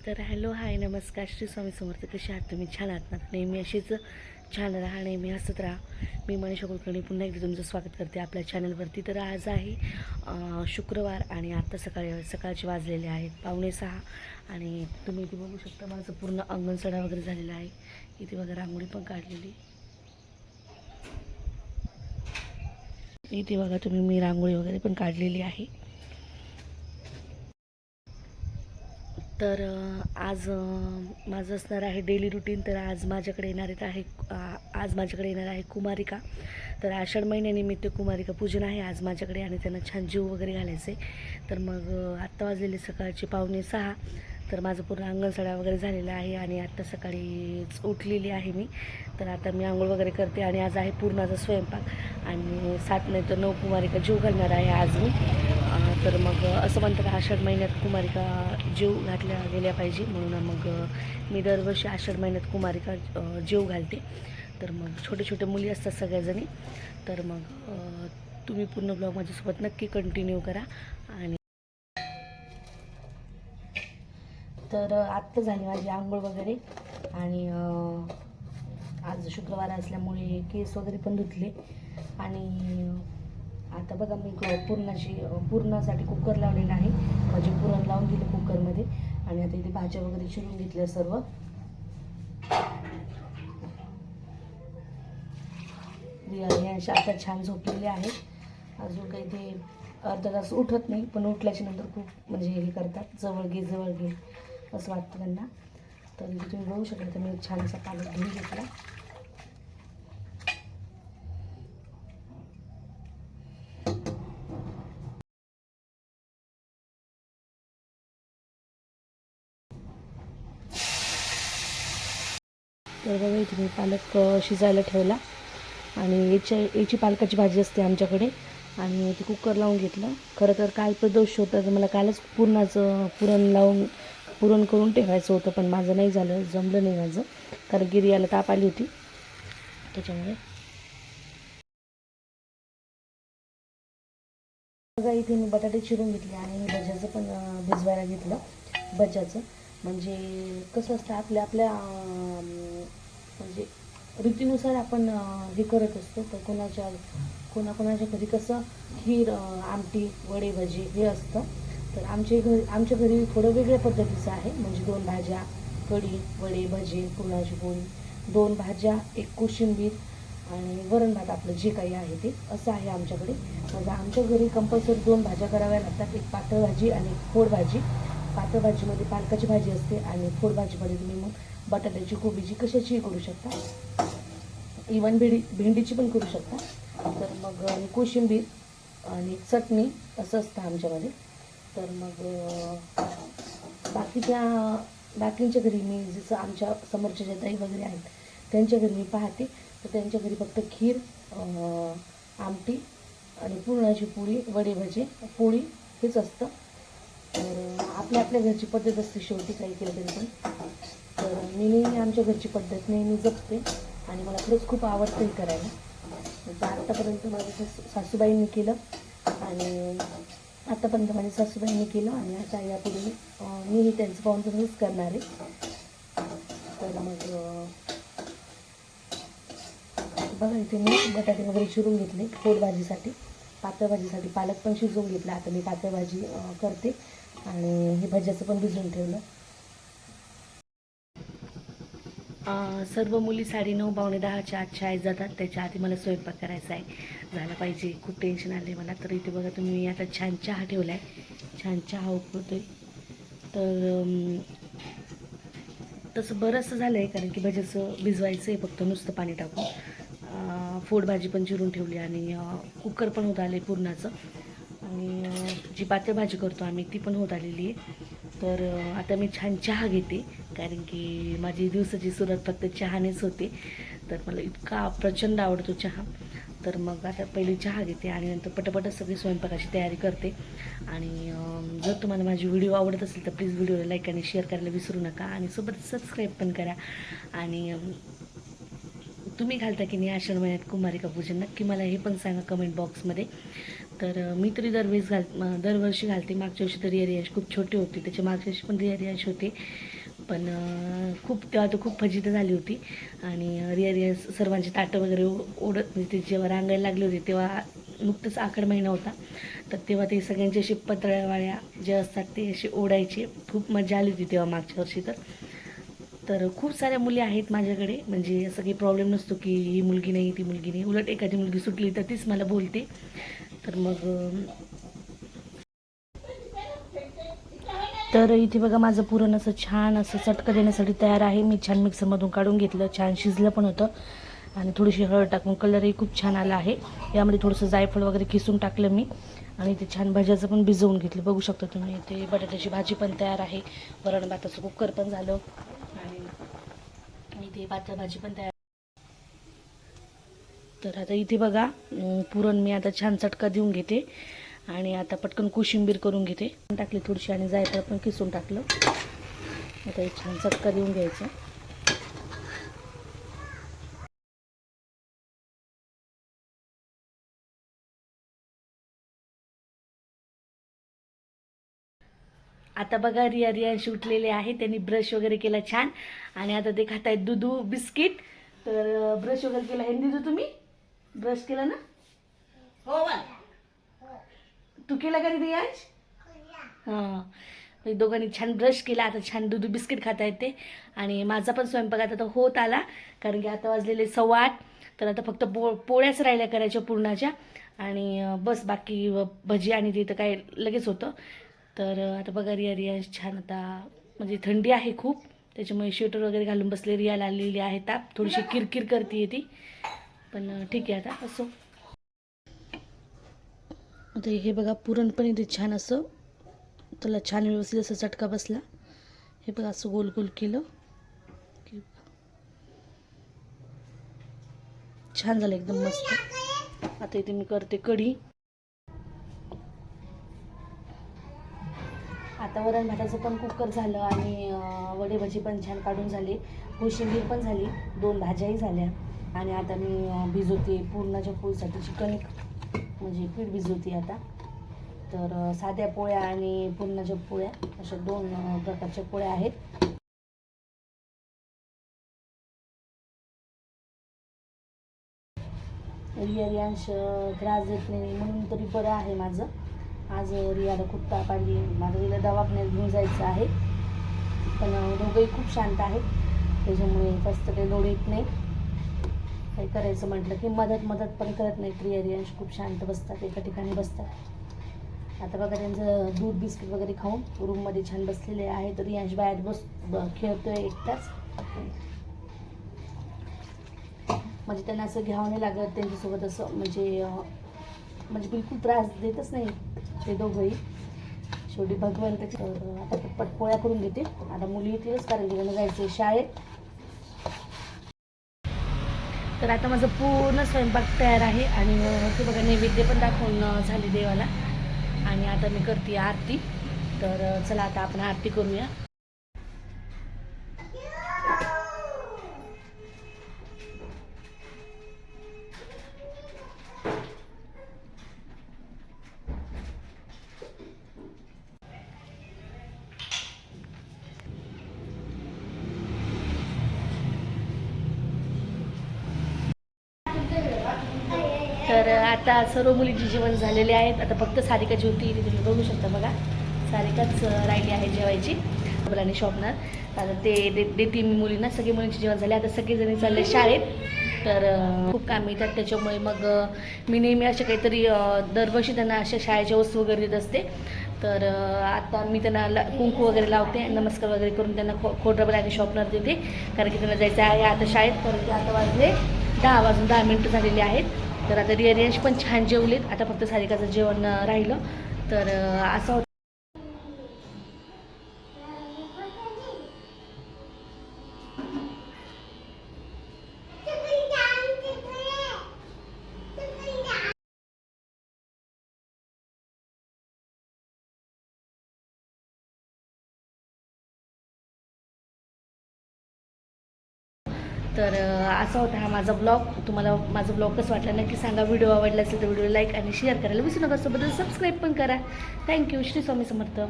तर hello hi नमस्कार श्री स्वामी समर्थ. कसे आहात तुम्ही? छान आहात ना? नेहमी अशीच छान राहा, नेहमी हसत राहा. मी मनीषा कुलकर्णी पुन्हा एकदा तुमचं स्वागत करते आपल्या चॅनलवरती. तर आज आहे शुक्रवार आणि आत्ता सकाळचे वाजलेले आहेत 5:45 आणि तुम्ही इथे बघू शकता माझं पूर्ण अंगण सडा वगैरे झालेला आहे. इथे बघा रांगोळी पण काढलेली. इथे बघा तुम्ही मी रांगोळी वगैरे पण काढलेली आहे. तर आज माझं असणार आहे डेली रुटीन. तर आज माझ्याकडे येणार आहे कुमारिका. तर आषाढ महिन्यानिमित्त कुमारिका पूजन आहे आज माझ्याकडे आणि त्यांना छान जीव वगैरे घालायचे. तर मग आत्ता वाजलेले सकाळचे 5:45. तर माझं पूर्ण अंगण सडा वगैरे झालेला आहे आणि आत्ता सकाळीच उठलेली आहे मी. तर आता मी आंघोळ वगैरे करते आणि आज आहे पूर्णाचा स्वयंपाक आणि 7 नाही तर 9 कुमारिका जीव घालणार आहे आज मी. तर मग असं म्हणतात आषाढ महिन्यात कुमारिका जीव घातल्या गेल्या पाहिजे, म्हणून मग मी दरवर्षी आषाढ महिन्यात कुमारिका जीव घालते. तर मग छोटे छोटे मुली असतात सगळ्याजणी. तर मग तुम्ही पूर्ण ब्लॉग माझ्यासोबत नक्की कंटिन्यू करा. आणि तर आत्ता झाली माझी आंघोळ वगैरे आणि आज शुक्रवार असल्यामुळे केस वगैरे पण धुतले. आणि आता बघा मी पुरणासाठी कुकर लावलेला आहे. म्हणजे पुरण लावून दिलं कुकरमध्ये आणि आता इथे भाज्या वगैरे चिरून घेतल्या सर्व. अशा आता छान झोपलेले आहेत. अजून काही ते अर्धा तास उठत नाही, पण उठल्याच्या नंतर खूप म्हणजे हे करतात, जवळ घे असं वाटतं त्यांना. तर तुम्ही बघू शकता तर मी छानसा पालक घेऊन घेतला. तर बघा इथे मी पालक शिजायला ठेवला आणि याची पालकाची भाजी असते आमच्याकडे. आणि ते कुकर लावून घेतलं. खरं तर काल प्रदोष होता, तर मला कालच पुरण करून ठेवायचं होतं, पण माझं नाही झालं, जमलं नाही माझं, कारण की रियाला ताप आली होती त्याच्यामुळे. बघा इथे मी बटाटे चिरून घेतले आणि भज्याचं पण भिजवायला घेतलं. भज्याचं म्हणजे कसं असतं आपल्या आपल्या म्हणजे रीतीनुसार आपण हे करत असतो. तर कोणाकोणाच्या घरी कसं खीर, आमटी, वडे, भजी हे असतं. तर आमच्या घरी थोडं वेगळ्या पद्धतीचं आहे. म्हणजे 2 भाज्या, कढी, वडे, भजी, पुरणाची पोळी, 2 भाज्या, 1 कोशिंबीर आणि वरण भात, आपलं जे काही आहे ते असं आहे आमच्याकडे. म्हणजे आमच्या घरी कंपल्सरी 2 भाज्या कराव्या लागतात. एक पातळ भाजी आणि एक फोड भाजी. पातळ भाजीमध्ये पालकाची भाजी असते आणि फोड भाजीमध्ये तुम्ही मग बटाट्याची, कोबीची, कशाचीही करू शकता. इवन भेंडीची पण करू शकता. तर मग कोशिंबीर आणि चटणी असं असतं आमच्यामध्ये. तर मग बाकींच्या घरी मी जसं आमच्या समोरच्या ज्या ताई वगैरे आहेत त्यांच्या घरी मी पाहते, तर त्यांच्या घरी फक्त खीर, आमटी आणि पुरणाची पोळी, वडे, भजे, पोळी हेच असतं. तर आपल्या घरची पद्धत असते शेवटी, काही केलं तरी पण. तर मी नेहमी आमच्या घरची पद्धत नेहमी जपते आणि मला खरंच खूप आवडतं हे करायला. तर आत्तापर्यंत माझ्या सासूबाईंनी केलं आणि आणि आता यापुढे मीही त्यांचं पाहून तसंच करणार आहे. तर मग बघा इथे मी बटाटे वगैरे चिरून घेतले फोड भाजीसाठी. पातळ भाजीसाठी पालक पण शिजवून घेतला. आता मी पातळ भाजी करते आणि हे भज्याचं पण भिजवून ठेवलं. सर्व मुली 9:30 पावणे 10च्या आत शाळेत जातात. त्याच्या आधी मला स्वयंपाक करायचा आहे, झाला पाहिजे. खूप टेन्शन आले मला. तर इथे बघा तुम्ही मी आता छान चहा ठेवला आहे, छान चहा उकळतोय. तर तसं बरंचसं झालं आहे, कारण की भज्याचं भिजवायचं आहे फक्त नुसतं पाणी टाकून. फोड भाजी पण चिरून ठेवली आणि कुकर पण होत आले पुरणाचं. आणि जी पातळ भाजी करतो आम्ही ती पण होत आलेली आहे. तर आता मी छान चहा घेते, कारण की माझी दिवसाची सुरुवात फक्त चहानेच होते. तर मला इतका प्रचंड आवडतो चहा. तर मग आता पहिली चहा घेते आणि नंतर पटापटच सगळी स्वयंपाकाची तयारी करते. आणि जर तुम्हाला माझी व्हिडिओ आवडत असेल तर प्लीज व्हिडिओला लाईक आणि शेअर करायला विसरू नका आणि सोबत सबस्क्राईब पण करा. आणि तुम्ही घालता की नाही आषाढ महिन्यात कुमारिका पूजन? नक्की मला हे पण सांगा कमेंट बॉक्समध्ये. तर मी तरी दरवर्षी घालते. मागच्या वर्षी तर रियारियांश खूप छोटे होते, त्याच्या मागच्या वर्षी पण रियारियांश होते. पण तेव्हा तर खूप फजिती झाली होती आणि रियारियांश सर्वांची ताटं वगैरे ओढत म्हणजे ते जेव्हा रांगायला लागले होते तेव्हा नुकतंच आखाड महिना होता. तर तेव्हा ते सगळ्यांचे असे पतळ्यावाळ्या जे असतात ते असे ओढायचे. खूप मजा आली होती तेव्हा मागच्या वर्षी. तर खूप साऱ्या मुली आहेत माझ्याकडे, म्हणजे असं काही प्रॉब्लेम नसतो की ही मुलगी नाही ती मुलगी नाही. उलट एखादी मुलगी सुटली तर तीच मला बोलते. तर मग तर इथे बघा माझं पुरण असं छान असं चटका देण्यासाठी तयार आहे. मी छान मिक्सरमधून काढून घेतलं, छान शिजलं पण होतं आणि थोडीशी हळद टाकून कलरही खूप छान आला आहे. यामध्ये थोडंसं जायफळ वगैरे किसून टाकलं मी आणि ते छान भज्याचं पण भिजवून घेतलं. बघू शकता तुम्ही, ते बटाट्याची भाजी पण तयार आहे, वरण भाताचं कुकर पण झालं आणि इथे पातळ भाजी पण तयार. तर आता इथे बघा पुरण मी आता छान चटका देऊन घेते आणि आता पटकन कोशिंबीर करून घेते. टाकली थोडीशी आणि जायफळ पण किसून टाकलं. आता एक छान चटका देऊन घ्यायचा. आता बघा रियांश उठलेले आहे, त्यांनी ब्रश वगैरे केला छान आणि आता ते खात आहेत दूध बिस्किट. तर ब्रश वगैरे केला आहे दिदू, तुम्ही ब्रश केला ना? हो, तू केला का रियांश? हां, दोघांनी छान ब्रश केला. आता छान दूध बिस्किट खाता आहेत ते आणि माझा पण स्वयंपाक आता होत आला, कारण की आता वाजलेले 8:15. तर आता फक्त पोळ्याच राहिल्या करायच्या पुरणाच्या आणि बस बाकी भजी आणि ते तर काय लगेच होतं. तर आता बघा रिया छान, आता म्हणजे थंडी आहे खूप, त्याच्यामुळे स्वेटर वगैरे घालून बसले. रियाला आलेली आहे ताप, थोडीशी किरकिर करते ती, पण ठीक आहे आता असो. आता हे बघा पुरण पण इथे छान असं त्याला छान व्यवस्थित असं चटका बसला. हे बघा असं गोल गोल केलं की छान झालं एकदम मस्त. आता इथे मी करते कढी. आता वरण भाताचं पण कुकर झालं आणि वडे भजी पण छान काढून झाले, कोशिंबीर पण झाली, 2 भाज्याही झाल्या आणि आता मी भिजवते पुरणाच्या पोळीसाठी चिकन, म्हणजे पीठ भिजवते आता. तर साध्या पोळ्या आणि पुरणाच्या पोळ्या अशा 2 प्रकारच्या पोळ्या आहेत. रियांश त्रास देत नाही म्हणून तरी बरं आहे माझं. आज रियाला खूप ताप आली, माझं तिला दवाखान्यात घेऊन जायचं आहे. पण दोघंही खूप शांत आहेत, त्याच्यामुळे जास्त काही लोड येत नाही. काही करायचं म्हटलं की मदत पण करत नाहीत. रियांश खूप शांत बसतात, एका ठिकाणी बसतात. आता बघा त्यांचं दूध बिस्किट वगैरे खाऊन रूममध्ये छान बसलेले आहे. तर रियांश बाहेर खेळतोय एकटाच, म्हणजे त्यांना असं घ्यावं नाही लागत त्यांच्यासोबत असं, म्हणजे बिलकुल त्रास देतच नाही ते दोघंही. शेवटी भगवान त्याच्या. आता पटपट पोळ्या करून घेते. आता मुली येतीलच, कारण की त्यांना जायचं शाळेत. तर आता माझं पूर्ण स्वयंपाक तयार आहे आणि ते बघा नैवेद्य पण दाखवून झाले देवाला आणि आता मी करते आरती. तर चला आता आपण आरती करूया. तर आता सर्व मुलींची जेवण झालेले आहेत. आता फक्त सारिकाची होती, ती तुम्ही बघू शकता बघा, सारिकाच राहिली आहे जेवायची. आणि शॉपनर आता ते देते मी मुलींना. सगळी मुलींची जेवण झाले, आता सगळेजणी चालले शाळेत. तर खूप काम येतात, त्याच्यामुळे मग मी नेहमी असे काहीतरी दरवर्षी त्यांना अशा शाळेच्या वस्तू वगैरे देत असते. तर आता मी त्यांना कुंकू वगैरे लावते, नमस्कार वगैरे करून त्यांना खोडरबर आणि शॉपनर देते, कारण की त्यांना जायचं आहे आता शाळेत. कारण की आता वाजले 10 वाजून 10 मिनिटं झालेली आहेत. तर आता रियांश पण छान जेवलेत, आता फक्त सारिकाचं जेवण राहिलं. तर असं होतं. तर असा होता हा माझा ब्लॉग. तुम्हाला माझा ब्लॉग कसं वाटला नक्की सांगा. व्हिडिओ आवडला असेल तर व्हिडिओ लाईक आणि शेअर करायला विसरू नका. सोबतच सबस्क्राईब पण करा. थँक्यू. श्री स्वामी समर्थ.